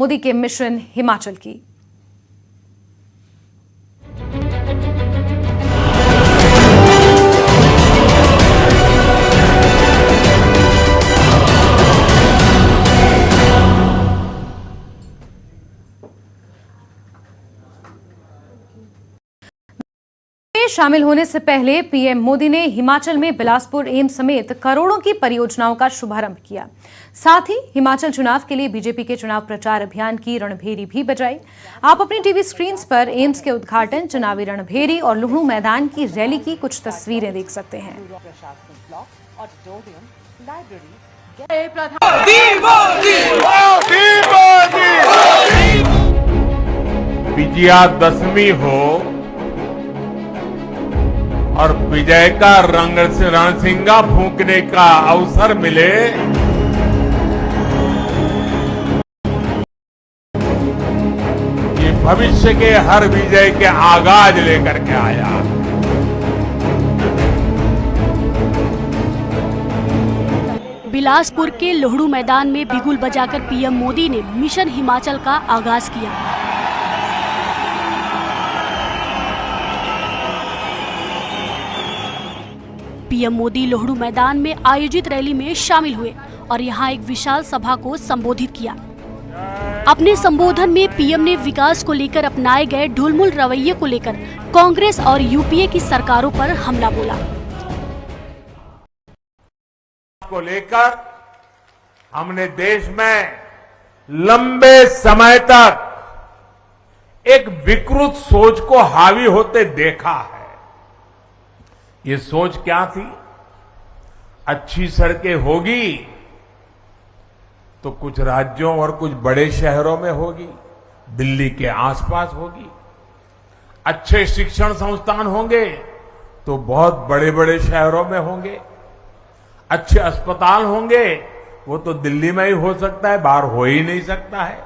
मोदी के मिशन हिमाचल की। शामिल होने से पहले पीएम मोदी ने हिमाचल में बिलासपुर एम्स समेत करोड़ों की परियोजनाओं का शुभारंभ किया। साथ ही हिमाचल चुनाव के लिए बीजेपी के चुनाव प्रचार अभियान की रणभेरी भी बजाई। आप अपनी टीवी स्क्रीन पर एम्स के उद्घाटन, चुनावी रणभेरी और लुहणू मैदान की रैली की कुछ तस्वीरें देख सकते हैं। विजयादशमी हो और विजय का रणसिंगा फूंकने का अवसर मिले, ये भविष्य के हर विजय के आगाज लेकर के आया। बिलासपुर के लुहणू मैदान में बिगुल बजाकर पीएम मोदी ने मिशन हिमाचल का आगाज किया। पीएम मोदी लुहणू मैदान में आयोजित रैली में शामिल हुए और यहां एक विशाल सभा को संबोधित किया। अपने संबोधन में पीएम ने विकास को लेकर अपनाए गए ढुलमुल रवैये को लेकर कांग्रेस और यूपीए की सरकारों पर हमला बोला। को लेकर हमने देश में लंबे समय तक एक विकृत सोच को हावी होते देखा है। ये सोच क्या थी? अच्छी सड़कें होगी तो कुछ राज्यों और कुछ बड़े शहरों में होगी, दिल्ली के आसपास होगी। अच्छे शिक्षण संस्थान होंगे तो बहुत बड़े बड़े शहरों में होंगे। अच्छे अस्पताल होंगे वो तो दिल्ली में ही हो सकता है, बाहर हो ही नहीं सकता है।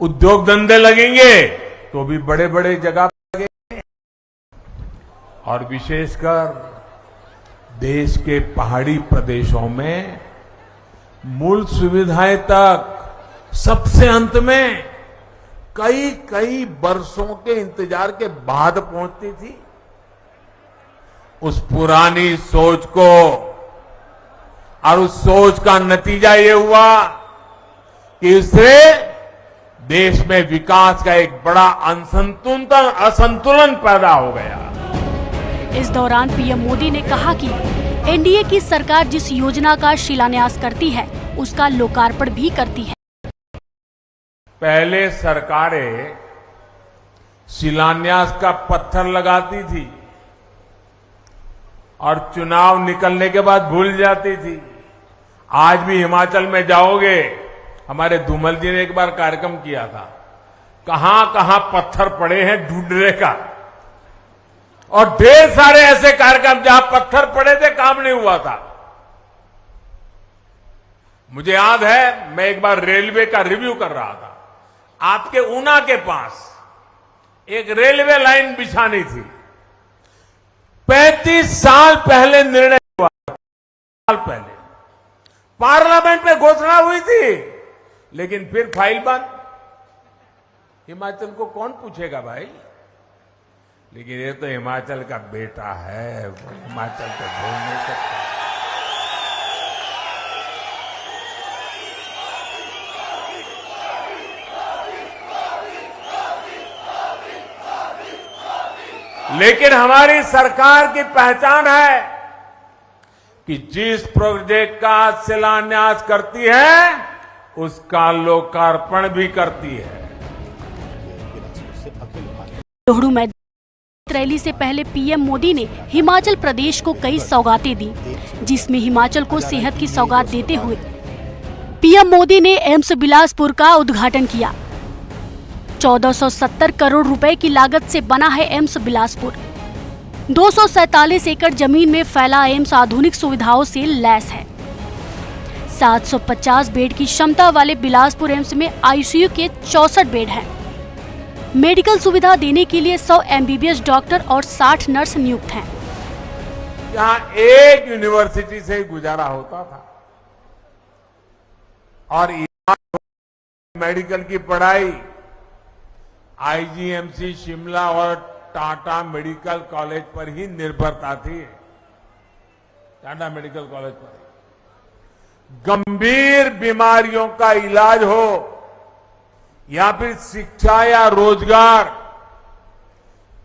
उद्योग धंधे लगेंगे तो भी बड़े बड़े जगह और विशेषकर देश के पहाड़ी प्रदेशों में मूल सुविधाएं तक सबसे अंत में कई कई वर्षों के इंतजार के बाद पहुंचती थी। उस पुरानी सोच को और उस सोच का नतीजा ये हुआ कि इससे देश में विकास का एक बड़ा असंतुलन पैदा हो गया। इस दौरान पीएम मोदी ने कहा कि एनडीए की सरकार जिस योजना का शिलान्यास करती है उसका लोकार्पण भी करती है। पहले सरकारें शिलान्यास का पत्थर लगाती थी और चुनाव निकलने के बाद भूल जाती थी। आज भी हिमाचल में जाओगे, हमारे धूमल जी ने एक बार कार्यक्रम किया था, कहां कहां पत्थर पड़े हैं ढूंढने का, और ढेर सारे ऐसे कार्यक्रम जहां पत्थर पड़े थे, काम नहीं हुआ था। मुझे याद है मैं एक बार रेलवे का रिव्यू कर रहा था। आपके ऊना के पास एक रेलवे लाइन बिछानी थी। 35 साल पहले निर्णय हुआ, साल पहले पार्लियामेंट में घोषणा हुई थी, लेकिन फिर फाइल बंद। हिमाचल को कौन पूछेगा भाई? लेकिन ये तो हिमाचल का बेटा है, वो हिमाचल को भूल नहीं सकता। लेकिन हमारी सरकार की पहचान है कि जिस प्रोजेक्ट का शिलान्यास करती है उसका लोकार्पण भी करती है। लुहणू मैदान रैली से पहले पीएम मोदी ने हिमाचल प्रदेश को कई सौगातें दी, जिसमें हिमाचल को सेहत की सौगात देते हुए पीएम मोदी ने एम्स बिलासपुर का उद्घाटन किया। 1470 करोड़ रुपए की लागत से बना है एम्स बिलासपुर। 247 एकड़ जमीन में फैला एम्स आधुनिक सुविधाओं से लैस है। 750 बेड की क्षमता वाले बिलासपुर एम्स में आईसीयू के 64 बेड हैं। मेडिकल सुविधा देने के लिए 100 एमबीबीएस डॉक्टर और 60 नर्स नियुक्त हैं। यहाँ एक यूनिवर्सिटी से गुजारा होता था और मेडिकल की पढ़ाई आईजीएमसी शिमला और टाटा मेडिकल कॉलेज पर ही निर्भरता थी। टाटा मेडिकल कॉलेज पर गंभीर बीमारियों का इलाज हो या फिर शिक्षा या रोजगार,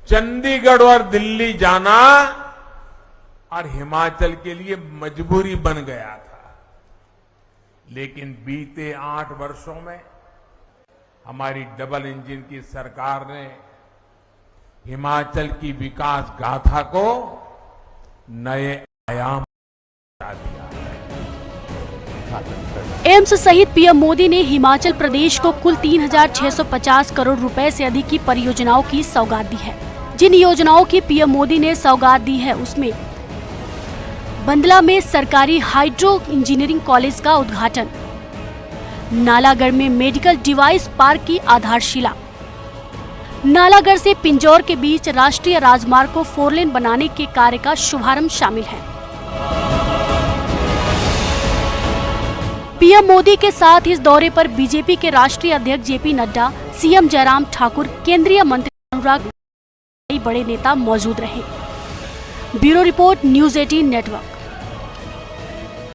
चंडीगढ़ और दिल्ली जाना और हिमाचल के लिए मजबूरी बन गया था। लेकिन बीते 8 वर्षों में हमारी डबल इंजन की सरकार ने हिमाचल की विकास गाथा को नए आयाम दिया है। एम्स सहित पीएम मोदी ने हिमाचल प्रदेश को कुल 3,650 करोड़ रुपए से अधिक की परियोजनाओं की सौगात दी है। जिन योजनाओं की पीएम मोदी ने सौगात दी है उसमें बंदला में सरकारी हाइड्रो इंजीनियरिंग कॉलेज का उद्घाटन, नालागढ़ में मेडिकल डिवाइस पार्क की आधारशिला, नालागढ़ से पिंजौर के बीच राष्ट्रीय राजमार्ग को 4 लेन बनाने के कार्य का शुभारंभ शामिल है। पीएम मोदी के साथ इस दौरे पर बीजेपी के राष्ट्रीय अध्यक्ष जेपी नड्डा, सीएम जयराम ठाकुर, केंद्रीय मंत्री अनुराग, कई बड़े नेता मौजूद रहे। Bureau report, news 18 network.